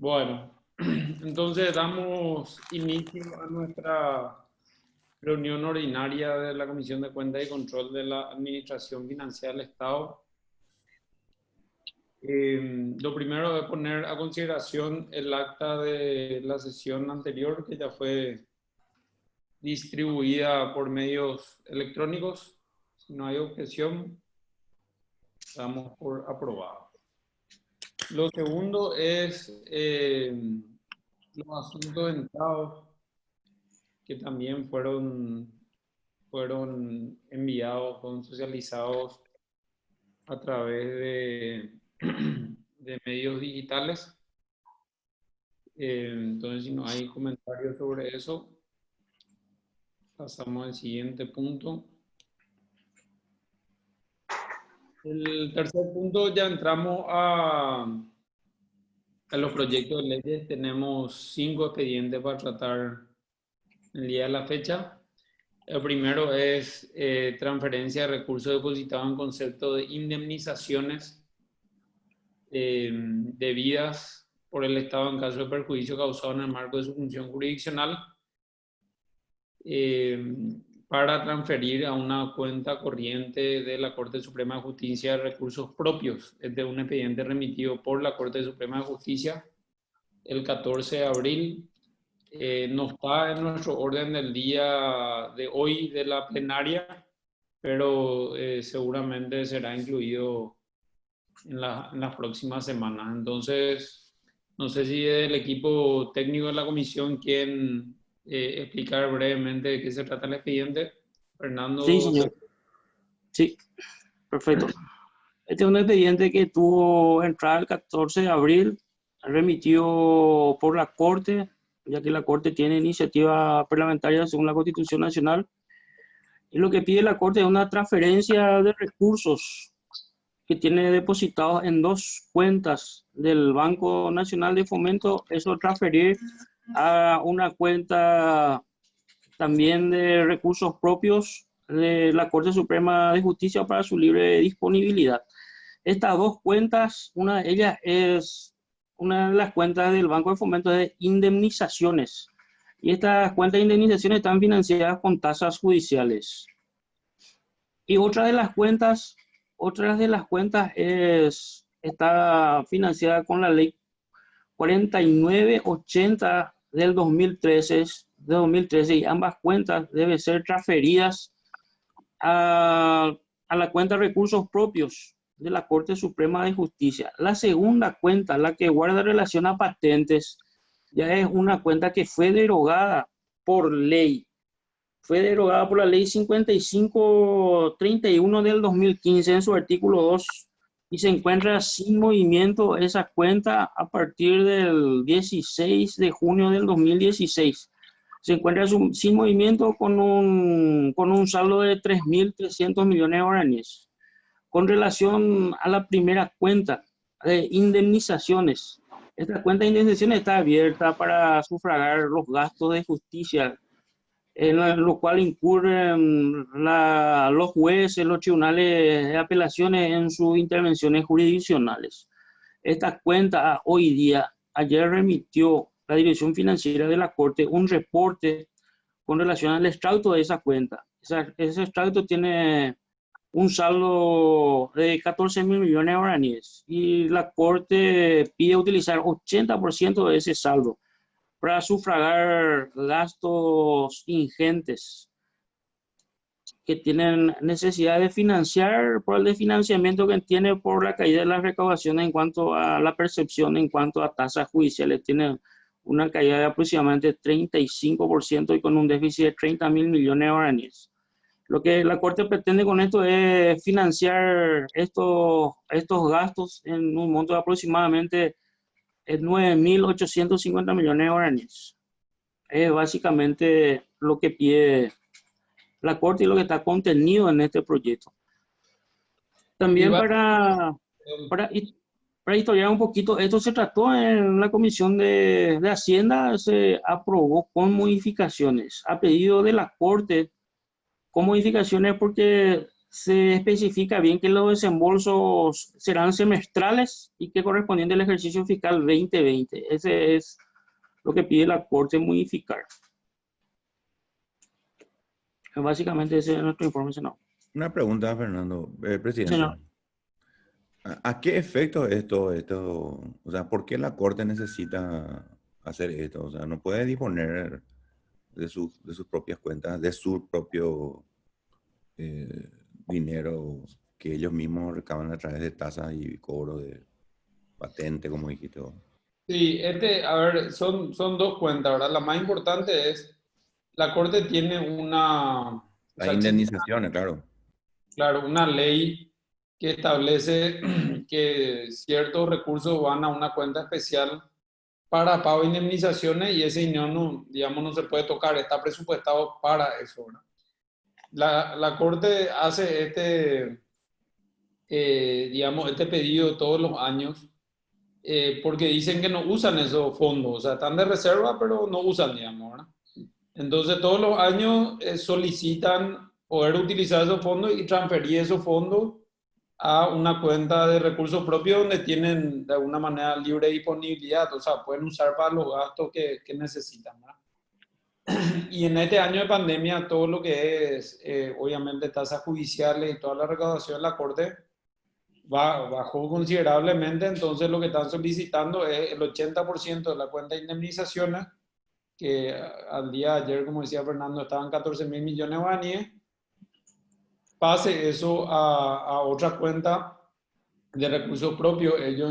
Bueno, entonces damos inicio a nuestra reunión ordinaria de la Comisión de Cuentas y Control de la Administración Financiera del Estado. Lo primero es poner a consideración el acta de la sesión anterior que ya fue distribuida por medios electrónicos. Si no hay objeción, damos por aprobado. Lo segundo es los asuntos entrados que también fueron enviados, fueron socializados a través de medios digitales. Entonces, si no hay comentarios sobre eso, pasamos al siguiente punto. El tercer punto, ya entramos a los proyectos de leyes. Tenemos 5 expedientes para tratar el día de la fecha. El primero es transferencia de recursos depositados en concepto de indemnizaciones debidas por el Estado en caso de perjuicio causado en el marco de su función jurisdiccional para transferir a una cuenta corriente de la Corte Suprema de Justicia de recursos propios. Es de un expediente remitido por la Corte Suprema de Justicia el 14 de abril. No está en nuestro orden del día de hoy de la plenaria, pero seguramente será incluido en las próximas semanas. Entonces, no sé si el equipo técnico de la comisión quieren explicar brevemente de qué se trata el expediente. Fernando. Sí, señor. Sí, perfecto. Este es un expediente que tuvo entrada el 14 de abril, remitido por la Corte, ya que la Corte tiene iniciativa parlamentaria según la Constitución Nacional. Y lo que pide la Corte es una transferencia de recursos que tiene depositados en 2 cuentas del Banco Nacional de Fomento, eso transferir a una cuenta también de recursos propios de la Corte Suprema de Justicia para su libre disponibilidad. Estas 2 cuentas, una de ellas es una de las cuentas del Banco de Fomento de indemnizaciones. Y estas cuentas de indemnizaciones están financiadas con tasas judiciales. Y otra de las cuentas está financiada con la ley 4980 del 2013, y ambas cuentas deben ser transferidas a la cuenta de recursos propios de la Corte Suprema de Justicia. La segunda cuenta, la que guarda relación a patentes, ya es una cuenta que fue derogada por ley. Fue derogada por la ley 5531 del 2015 en su artículo 2 y se encuentra sin movimiento esa cuenta a partir del 16 de junio del 2016. Se encuentra sin movimiento con un saldo de 3.300 millones de guaraníes. Con relación a la primera cuenta de indemnizaciones, esta cuenta de indemnizaciones está abierta para sufragar los gastos de justicia en lo cual incurren los jueces, los tribunales de apelaciones en sus intervenciones jurisdiccionales. Esta cuenta ayer remitió la Dirección Financiera de la Corte un reporte con relación al extracto de esa cuenta. Ese extracto tiene un saldo de 14.000 millones de guaraníes y la Corte pide utilizar 80% de ese saldo para sufragar gastos ingentes que tienen necesidad de financiar por el desfinanciamiento que tiene por la caída de las recaudaciones en cuanto a la percepción, en cuanto a tasas judiciales. Tiene una caída de aproximadamente 35% y con un déficit de 30.000 millones de guaraníes. Lo que la Corte pretende con esto es financiar estos gastos en un monto de aproximadamente 9.850 millones de guaraníes. Es básicamente lo que pide la Corte y lo que está contenido en este proyecto. También para historiar un poquito, esto se trató en la Comisión de Hacienda, se aprobó con modificaciones, a pedido de la Corte, con modificaciones porque se especifica bien que los desembolsos serán semestrales y que correspondiente al ejercicio fiscal 2020. Ese es lo que pide la Corte modificar. Básicamente ese es nuestro informe, senador. Una pregunta, Fernando, presidente. Señor. ¿A qué efecto es todo esto? O sea, ¿por qué la Corte necesita hacer esto? O sea, no puede disponer de sus propias cuentas, de su propio dinero que ellos mismos recaban a través de tasas y cobro de patente, como dijiste vos. Sí, a ver, son dos cuentas, ¿verdad? La más importante es, la Corte tiene una, o Las sea, existe, indemnizaciones, claro. claro, una ley que establece que ciertos recursos van a una cuenta especial para pago de indemnizaciones y ese dinero no, digamos, no se puede tocar, está presupuestado para eso, ¿verdad? La Corte hace digamos, este pedido todos los años porque dicen que no usan esos fondos, o sea, están de reserva, pero no usan, digamos, ¿verdad? Entonces, todos los años solicitan poder utilizar esos fondos y transferir esos fondos a una cuenta de recursos propios donde tienen de alguna manera libre disponibilidad, o sea, pueden usar para los gastos que necesitan, ¿verdad? Y en este año de pandemia, todo lo que es, obviamente, tasas judiciales y toda la recaudación de la Corte bajó considerablemente, entonces lo que están solicitando es el 80% de la cuenta de indemnizaciones, que al día de ayer, como decía Fernando, estaban 14.000 millones de guaraníes, pase eso a otra cuenta de recursos propios. Ellos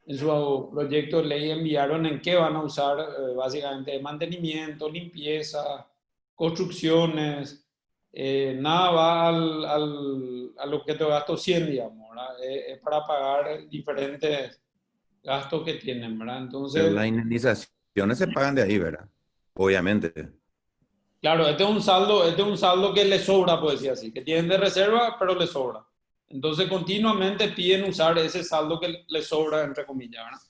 en su proyecto de ley enviaron en qué van a usar básicamente mantenimiento, limpieza, construcciones, nada va al objeto de gasto 100, digamos, ¿verdad? Es para pagar diferentes gastos que tienen, ¿verdad? Pero Entonces, las indemnizaciones se pagan de ahí, ¿verdad? Obviamente. claro, este es un saldo que le sobra, pues decir así, que tienen de reserva, pero le sobra. Entonces, continuamente piden usar ese saldo que le sobra, entre comillas, ¿verdad?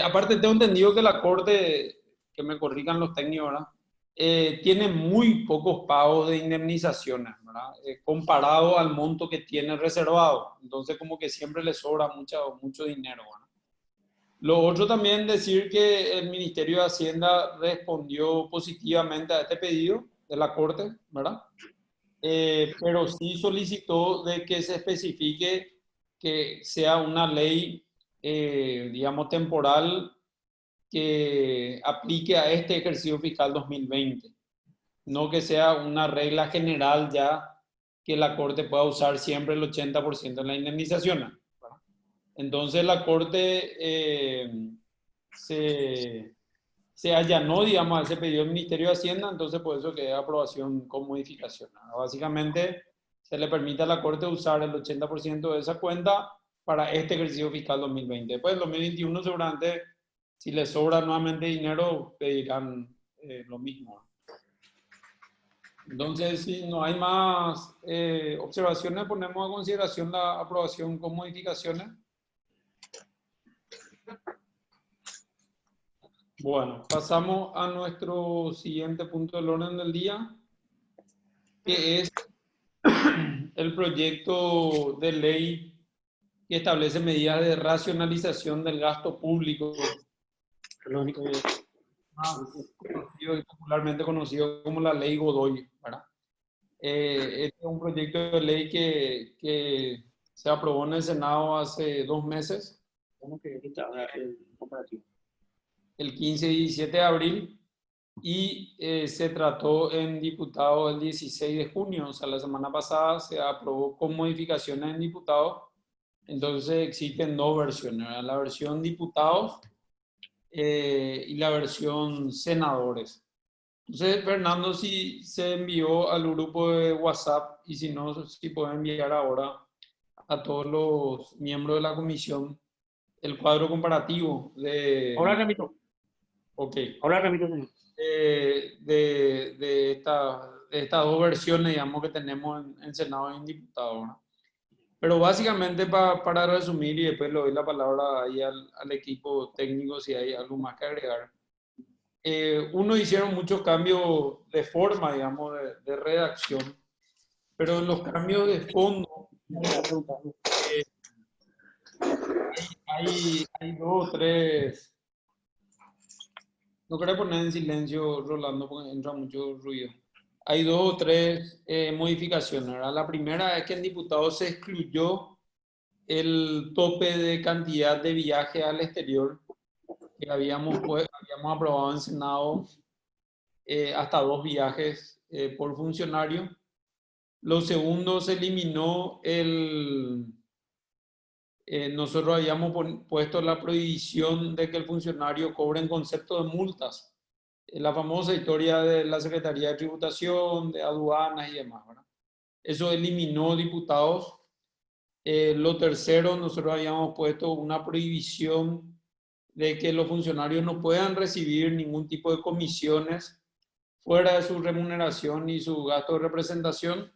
Aparte, tengo entendido que la Corte, que me corrijan los técnicos, ¿verdad? Tiene muy pocos pagos de indemnizaciones, ¿verdad? Comparado al monto que tiene reservado. Entonces, como que siempre le sobra mucho dinero, ¿verdad? Lo otro también decir que el Ministerio de Hacienda respondió positivamente a este pedido de la Corte, ¿verdad? Pero sí solicitó de que se especifique que sea una ley, digamos, temporal que aplique a este ejercicio fiscal 2020, no que sea una regla general ya que la Corte pueda usar siempre el 80% de la indemnización, ¿verdad? Entonces la Corte se allanó, digamos, a ese pedido del Ministerio de Hacienda, entonces por eso queda aprobación con modificación, ¿no? Básicamente se le permite a la Corte usar el 80% de esa cuenta para este ejercicio fiscal 2020. Después, en 2021 seguramente, si les sobra nuevamente dinero, pedirán lo mismo. Entonces, si no hay más observaciones, ponemos a consideración la aprobación con modificaciones. Bueno, pasamos a nuestro siguiente punto del orden del día, que es el proyecto de ley que establece medidas de racionalización del gasto público, más conocido y popularmente conocido como la Ley Godoy, ¿verdad? Este es un proyecto de ley que se aprobó en el Senado hace 2 meses, ¿Cómo que el comparativo? el 15 y 17 de abril, y se trató en diputados el 16 de junio, o sea, la semana pasada se aprobó con modificaciones en diputados. Entonces existen dos versiones, ¿verdad? La versión diputados y la versión senadores. Entonces, Fernando, si se envió al grupo de WhatsApp y si no, si puede enviar ahora a todos los miembros de la comisión el cuadro comparativo Ahora repito. Ok, Ahora repito, señor. de estas dos versiones, digamos, que tenemos en Senado y en diputado, ¿no? Pero básicamente para resumir, y después le doy la palabra ahí al equipo técnico si hay algo más que agregar. Uno hicieron muchos cambios de forma, digamos, de redacción. Pero los cambios de fondo, eh, hay dos o tres. No quería poner en silencio, Rolando, porque entra mucho ruido. Hay dos o tres modificaciones, ¿verdad? La primera es que en diputados se excluyó el tope de cantidad de viajes al exterior que habíamos aprobado en Senado, hasta 2 viajes por funcionario. Lo segundo, se eliminó nosotros habíamos puesto la prohibición de que el funcionario cobre en concepto de multas. La famosa historia de la Secretaría de Tributación, de aduanas y demás, ¿verdad? Eso eliminó diputados. Lo tercero, nosotros habíamos puesto una prohibición de que los funcionarios no puedan recibir ningún tipo de comisiones fuera de su remuneración y su gasto de representación.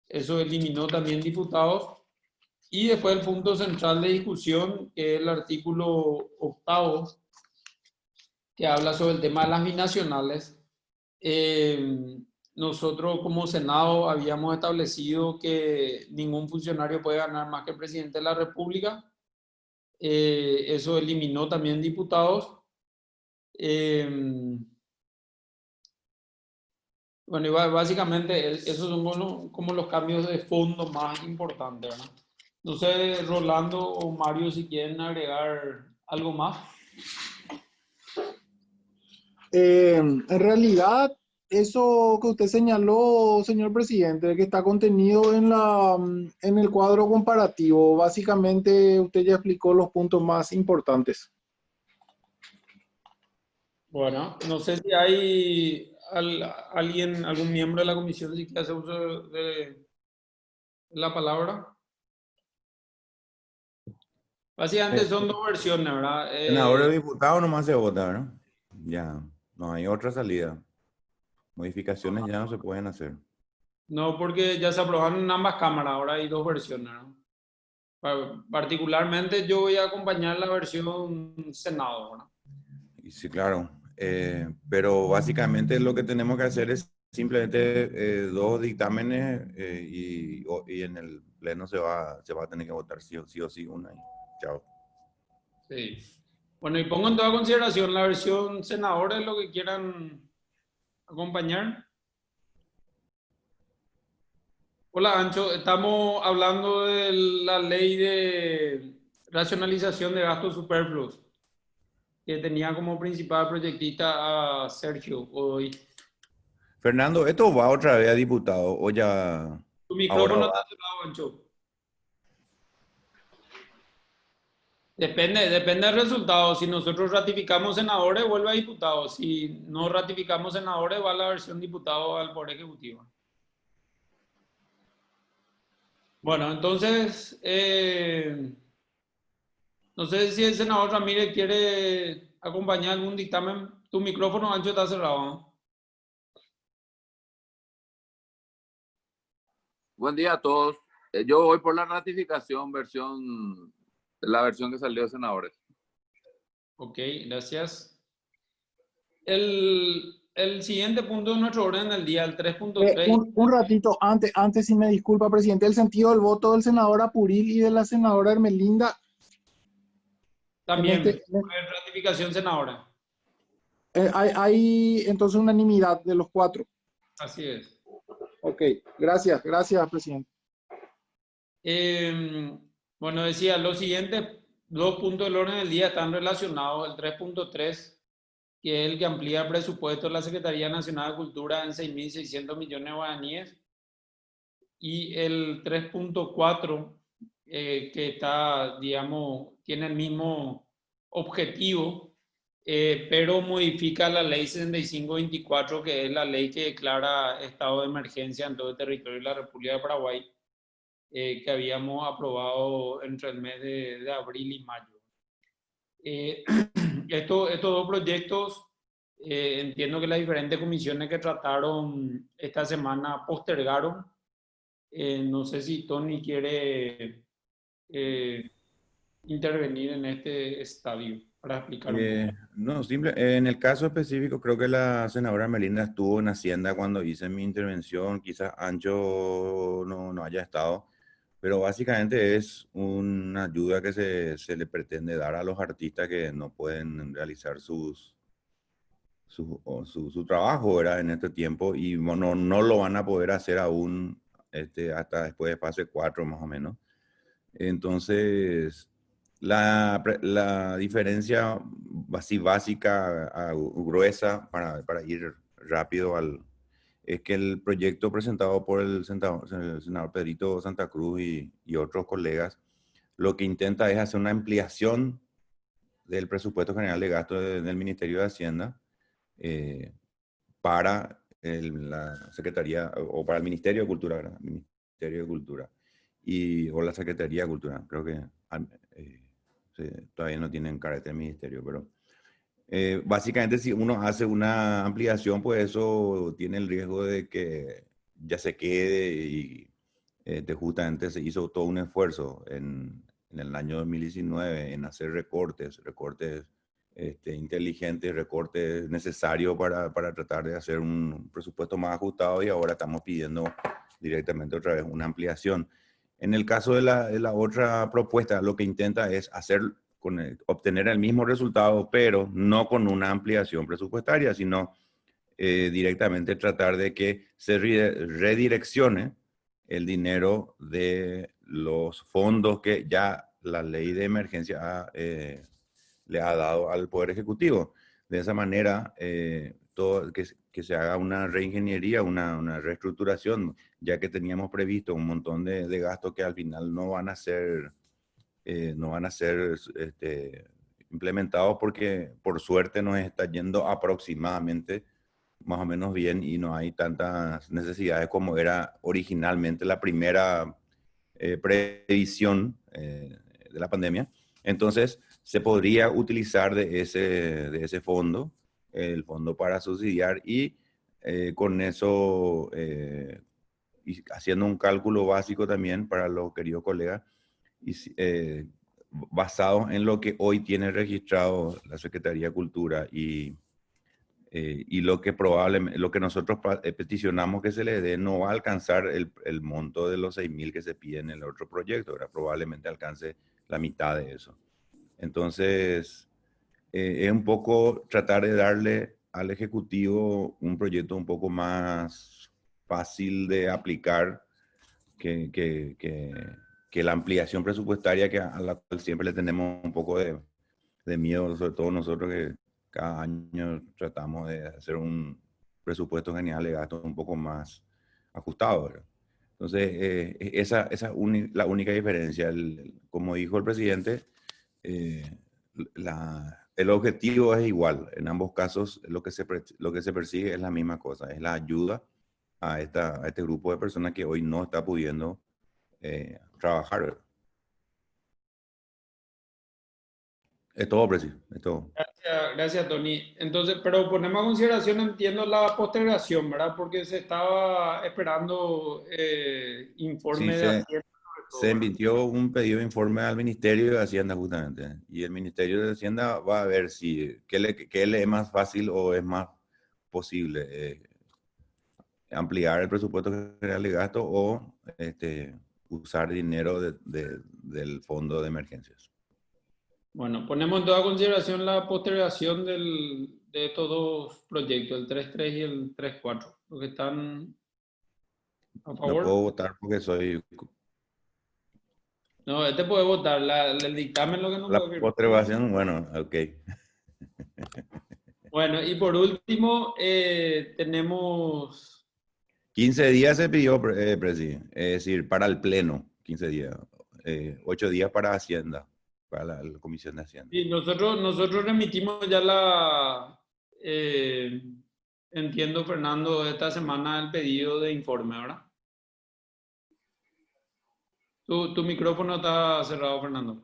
Eso eliminó también diputados. Y después el punto central de discusión, que es el artículo 8, que habla sobre el tema de las binacionales. Nosotros como Senado habíamos establecido que ningún funcionario puede ganar más que el presidente de la República. Eso eliminó también diputados. Bueno, y básicamente esos son como los cambios de fondo más importantes, ¿verdad? No sé, Rolando o Mario, si quieren agregar algo más. En realidad, eso que usted señaló, señor presidente, que está contenido en el cuadro comparativo, básicamente usted ya explicó los puntos más importantes. Bueno, no sé si hay alguien, algún miembro de la comisión que hace uso de la palabra. Básicamente son dos versiones, ¿verdad? Senador o diputado nomás se vota, ¿verdad? Ya, no hay otra salida. Modificaciones ya no se pueden hacer. No, porque ya se aprobaron en ambas cámaras, ahora hay dos versiones, ¿no? Particularmente yo voy a acompañar la versión Senado, ¿verdad? Sí, claro. Pero básicamente lo que tenemos que hacer es simplemente dos dictámenes y en el pleno se va a tener que votar sí o sí una. Chao. Sí. Bueno, y pongo en toda consideración la versión senadora de lo que quieran acompañar. Hola, Ancho. Estamos hablando de la ley de racionalización de gastos superfluos, que tenía como principal proyectista a Sergio hoy. Fernando, ¿esto va otra vez a diputado o ya Tu ahora micrófono va? está cerrado, Ancho. Depende del resultado. Si nosotros ratificamos senadores, vuelve a diputados. Si no ratificamos senadores, va la versión diputado al Poder Ejecutivo. Bueno, entonces, no sé si el senador Ramírez quiere acompañar algún dictamen. Tu micrófono, Ancho, está cerrado, ¿no? Buen día a todos. Yo voy por la ratificación, la versión que salió de senadores. Ok, gracias. El siguiente punto de nuestro orden del día, el 3.3. Un ratito, antes, si me disculpa, presidente, el sentido del voto del senador Apuril y de la senadora Hermelinda. También, ratificación senadora. Hay entonces unanimidad de los cuatro. Así es. Ok, gracias, presidente. Bueno, decía, los siguientes dos puntos del orden del día están relacionados. El 3.3, que es el que amplía el presupuesto de la Secretaría Nacional de Cultura en 6.600 millones de guaraníes. Y el 3.4, que está, digamos, tiene el mismo objetivo, pero modifica la ley 6524, que es la ley que declara estado de emergencia en todo el territorio de la República de Paraguay, que habíamos aprobado entre el mes de abril y mayo. Estos dos proyectos, entiendo que las diferentes comisiones que trataron esta semana postergaron. No sé si Tony quiere intervenir en este estadio para explicar un poco. No, en el caso específico, creo que la senadora Melinda estuvo en Hacienda cuando hice mi intervención, quizás Ancho no haya estado, pero básicamente es una ayuda que se le pretende dar a los artistas que no pueden realizar su trabajo, ¿verdad? En este tiempo y no lo van a poder hacer aún hasta después de fase 4 más o menos. Entonces, la diferencia así básica, gruesa, para ir rápido es que el proyecto presentado por el senador Pedrito Santa Cruz y otros colegas, lo que intenta es hacer una ampliación del presupuesto general de gasto del Ministerio de Hacienda para la Secretaría o para el Ministerio de Cultura, ¿verdad? Ministerio de Cultura o la Secretaría de Cultura. Creo que todavía no tienen carácter de ministerio, pero básicamente si uno hace una ampliación, pues eso tiene el riesgo de que ya se quede y justamente se hizo todo un esfuerzo en el año 2019 en hacer recortes inteligentes, recortes necesarios para tratar de hacer un presupuesto más ajustado y ahora estamos pidiendo directamente otra vez una ampliación. En el caso de la otra propuesta, lo que intenta es obtener el mismo resultado, pero no con una ampliación presupuestaria, sino directamente tratar de que se redireccione el dinero de los fondos que ya la ley de emergencia le ha dado al Poder Ejecutivo. De esa manera, que se haga una reingeniería, una reestructuración, ya que teníamos previsto un montón de gastos que al final no van a ser implementados porque por suerte nos está yendo aproximadamente más o menos bien y no hay tantas necesidades como era originalmente la primera previsión de la pandemia. Entonces, se podría utilizar de ese fondo, el fondo para subsidiar y con eso, y haciendo un cálculo básico también para los queridos colegas, basado en lo que hoy tiene registrado la Secretaría de Cultura y lo que nosotros peticionamos que se le dé no va a alcanzar el monto de los 6.000 que se pide en el otro proyecto, ¿verdad? Probablemente alcance la mitad de eso. Entonces, es un poco tratar de darle al Ejecutivo un proyecto un poco más fácil de aplicar que la ampliación presupuestaria a la cual siempre le tenemos un poco de miedo, sobre todo nosotros que cada año tratamos de hacer un presupuesto general de gasto un poco más ajustado, ¿verdad? Entonces, esa es la única diferencia. Como dijo el presidente, el objetivo es igual. En ambos casos, lo que se persigue es la misma cosa, es la ayuda a este grupo de personas que hoy no está pudiendo trabajar, ¿verdad? Es todo, presidente. Es todo. Gracias, Tony. Entonces, pero ponemos a consideración, entiendo la postergación, ¿verdad? Porque se estaba esperando Sí, informe de Hacienda sobre todo, se ¿verdad? emitió un pedido de informe al Ministerio de Hacienda justamente. Y el Ministerio de Hacienda va a ver qué le es más fácil o es más posible ampliar el presupuesto general de gasto o usar dinero del fondo de emergencias. Bueno, ponemos en toda consideración la postergación de estos dos proyectos, el 3.3 y el 3.4. Los que están a No favor. puedo votar porque soy... No, este puede votar. El dictamen lo que no La puede firmar. postergación, bueno, ok. Bueno, y por último, tenemos 15 días se pidió, presidente. Es decir, para el Pleno, 15 días. 8 días para Hacienda, para la Comisión de Hacienda. sí, nosotros remitimos ya entiendo, Fernando, esta semana el pedido de informe, ¿verdad? Tu micrófono está cerrado, Fernando.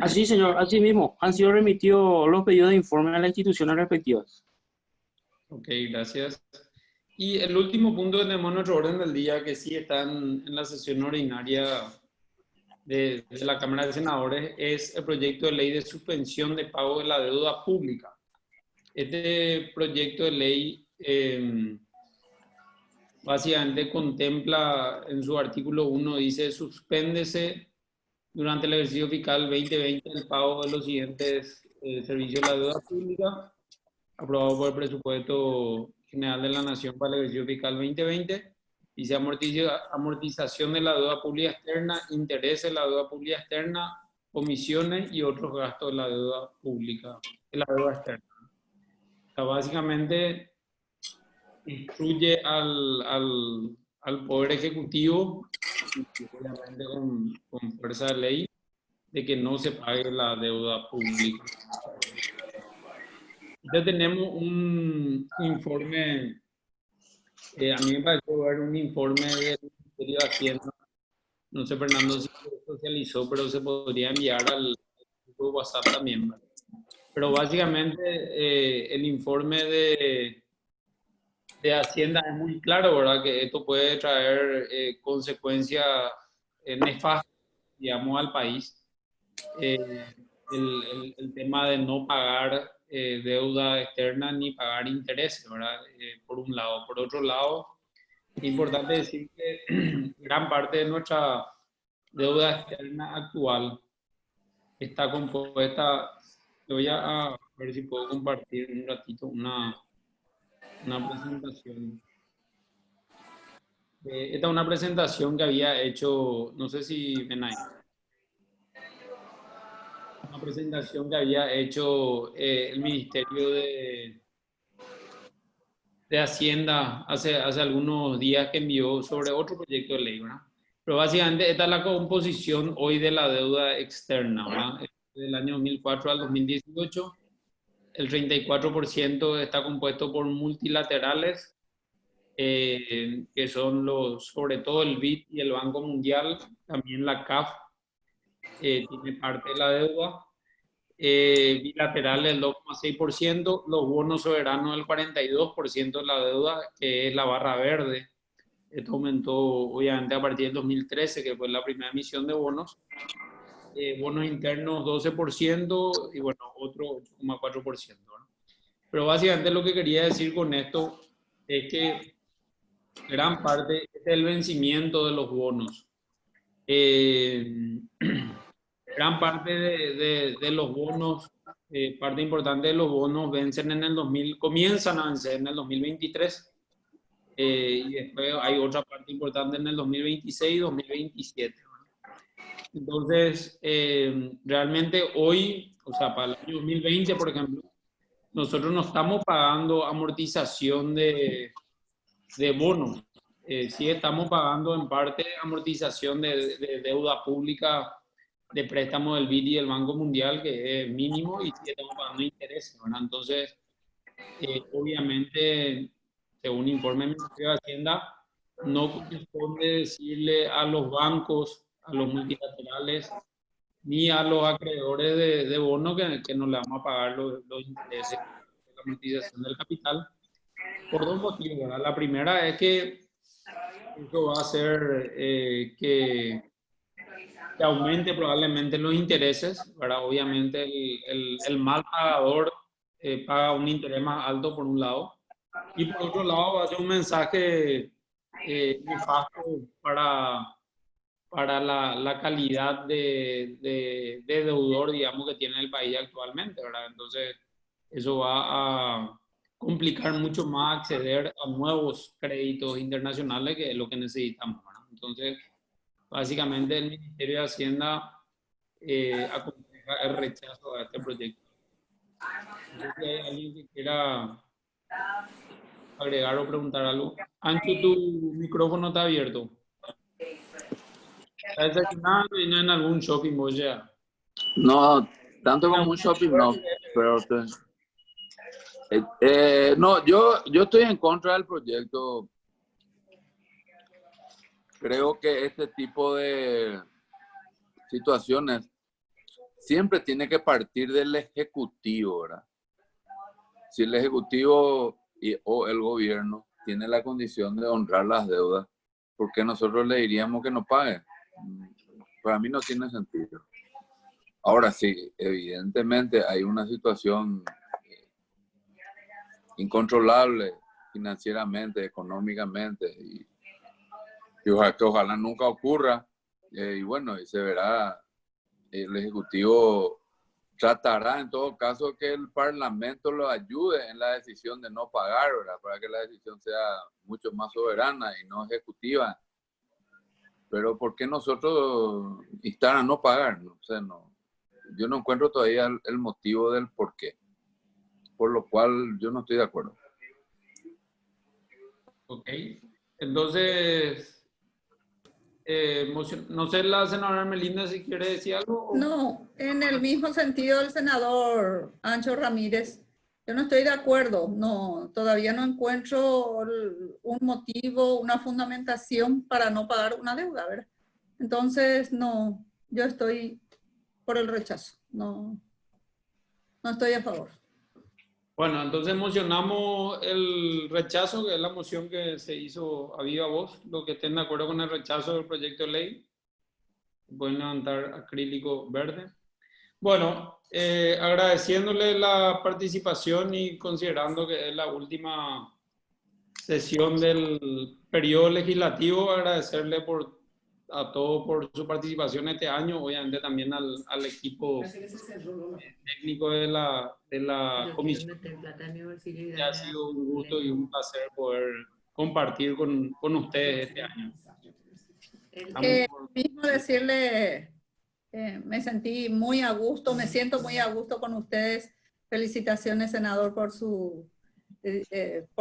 Así, señor, así mismo, han sido remitidos los pedidos de informe a las instituciones respectivas. Ok, gracias. Y el último punto que tenemos en nuestro orden del día, que sí está en la sesión ordinaria de la Cámara de Senadores, es el proyecto de ley de suspensión de pago de la deuda pública. Este proyecto de ley básicamente contempla en su artículo 1, dice, suspéndese durante el ejercicio fiscal 2020 el pago de los siguientes servicios de la deuda pública, aprobado por el Presupuesto General de la Nación para el ejercicio fiscal 2020, dice amortización de la deuda pública externa, intereses de la deuda pública externa, comisiones y otros gastos de la deuda pública, de la deuda externa. O sea, básicamente instruye al Poder Ejecutivo, obviamente con fuerza de ley, de que no se pague la deuda pública. Ya tenemos un informe, a mí me pareció ver un informe del Ministerio de Hacienda, no sé Fernando si lo socializó, pero se podría enviar al grupo de WhatsApp también, ¿verdad? Pero básicamente el informe de Hacienda es muy claro, ¿verdad? Que esto puede traer consecuencias nefastas, digamos, al país. El tema de no pagar deuda externa ni pagar intereses, ¿verdad? Por un lado. Por otro lado, es importante decir que gran parte de nuestra deuda externa actual está compuesta. Voy a ver si puedo compartir un ratito una presentación. Esta es una presentación que había hecho, no sé si ven ahí, una presentación que había hecho el Ministerio de Hacienda hace algunos días, que envió sobre otro proyecto de ley, ¿verdad? Pero básicamente esta es la composición hoy de la deuda externa, ¿verdad? Del año 2004 al 2018, el 34% está compuesto por multilaterales, que son sobre todo el BID y el Banco Mundial, también la CAF tiene parte de la deuda, bilaterales el 2,6%, los bonos soberanos el 42% de la deuda, que es la barra verde. Esto aumentó obviamente a partir del 2013, que fue la primera emisión de bonos. Bonos internos 12% y bueno, otro 8,4%, ¿no? Pero básicamente lo que quería decir con esto es que gran parte es el vencimiento de los bonos. Gran parte de los bonos, parte importante de los bonos vencen en el 2000, comienzan a vencer en el 2023, y después hay otra parte importante en el 2026 y 2027. Entonces, realmente hoy, o sea, para el año 2020, por ejemplo, nosotros no estamos pagando amortización de bonos. Sí estamos pagando en parte amortización de deuda pública, de préstamo del BID y del Banco Mundial, que es mínimo, y sí estamos pagando intereses, ¿verdad? Entonces, obviamente, según informe del Ministerio de Hacienda, no corresponde decirle a los bancos, a los multilaterales, ni a los acreedores de bonos que no le vamos a pagar los intereses de la amortización del capital, por dos motivos, ¿verdad? La primera es que eso va a hacer que aumente probablemente los intereses, ¿verdad? Obviamente el mal pagador paga un interés más alto por un lado, y por otro lado va a ser un mensaje nefasto para la calidad de deudor, digamos, que tiene el país actualmente, ¿verdad? Entonces, eso va a complicar mucho más acceder a nuevos créditos internacionales, que es lo que necesitamos, ¿verdad? Entonces, básicamente el Ministerio de Hacienda aconseja el rechazo a este proyecto. No sé si hay alguien que quiera agregar o preguntar algo. Ancho, tu micrófono está abierto. ¿Estás desayunando y no en algún shopping, vos ya? No, tanto como un shopping no, pero no, yo estoy en contra del proyecto. Creo que este tipo de situaciones siempre tiene que partir del Ejecutivo, ¿verdad? Si el Ejecutivo o el gobierno tiene la condición de honrar las deudas, ¿por qué nosotros le diríamos que no pague? Para mí no tiene sentido. Ahora sí, evidentemente hay una situación incontrolable financieramente, económicamente, y que ojalá nunca ocurra, y bueno, y se verá, el Ejecutivo tratará en todo caso que el Parlamento lo ayude en la decisión de no pagar, ¿verdad? Para que la decisión sea mucho más soberana y no ejecutiva. Pero ¿por qué nosotros instar a no pagar? ¿No? O sea, no, yo no encuentro todavía el motivo del por qué, por lo cual yo no estoy de acuerdo. Ok, entonces, no sé, la senadora Melinda, si quiere decir algo. No, en el mismo sentido del senador Ancho Ramírez, yo no estoy de acuerdo, no, todavía no encuentro un motivo, una fundamentación para no pagar una deuda, ¿verdad? Entonces, no, yo estoy por el rechazo, no estoy a favor. Bueno, entonces mocionamos el rechazo, que es la moción que se hizo a viva voz. Los que estén de acuerdo con el rechazo del proyecto de ley, pueden levantar acrílico verde. Bueno, agradeciéndole la participación y considerando que es la última sesión del periodo legislativo, agradecerle a todos por su participación este año, obviamente también al equipo técnico de la comisión. Ha sido un gusto y un placer poder compartir con ustedes este año. Mismo decirle, me sentí muy a gusto, me siento muy a gusto con ustedes. Felicitaciones, senador, por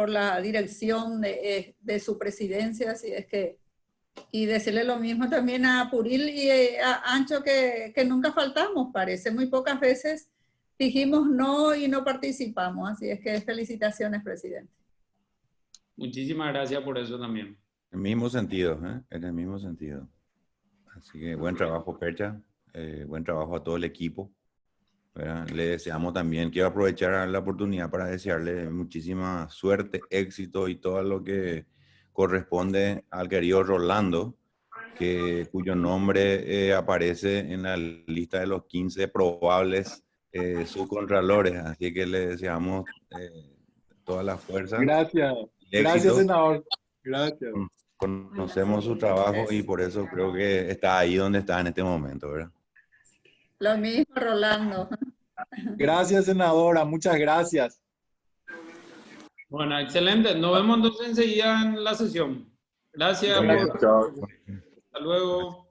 la dirección de su presidencia, así es que, y decirle lo mismo también a Puril y a Ancho, que nunca faltamos, parece, muy pocas veces dijimos no y no participamos, así es que felicitaciones, presidente. Muchísimas gracias por eso también. En el mismo sentido, ¿eh? En el mismo sentido. Así que buen trabajo, Percha. Buen trabajo a todo el equipo. ¿Verdad? Le deseamos también, quiero aprovechar la oportunidad para desearle muchísima suerte, éxito y todo lo que corresponde al querido Rolando, cuyo nombre aparece en la lista de los 15 probables subcontralores. Así que le deseamos toda la fuerza. Gracias. Éxito. Gracias, senador. Gracias. Conocemos su trabajo y por eso creo que está ahí donde está en este momento, ¿verdad? Lo mismo, Rolando. Gracias, senadora. Muchas gracias. Bueno, excelente. Nos vemos entonces enseguida en la sesión. Gracias. Chao. Hasta luego.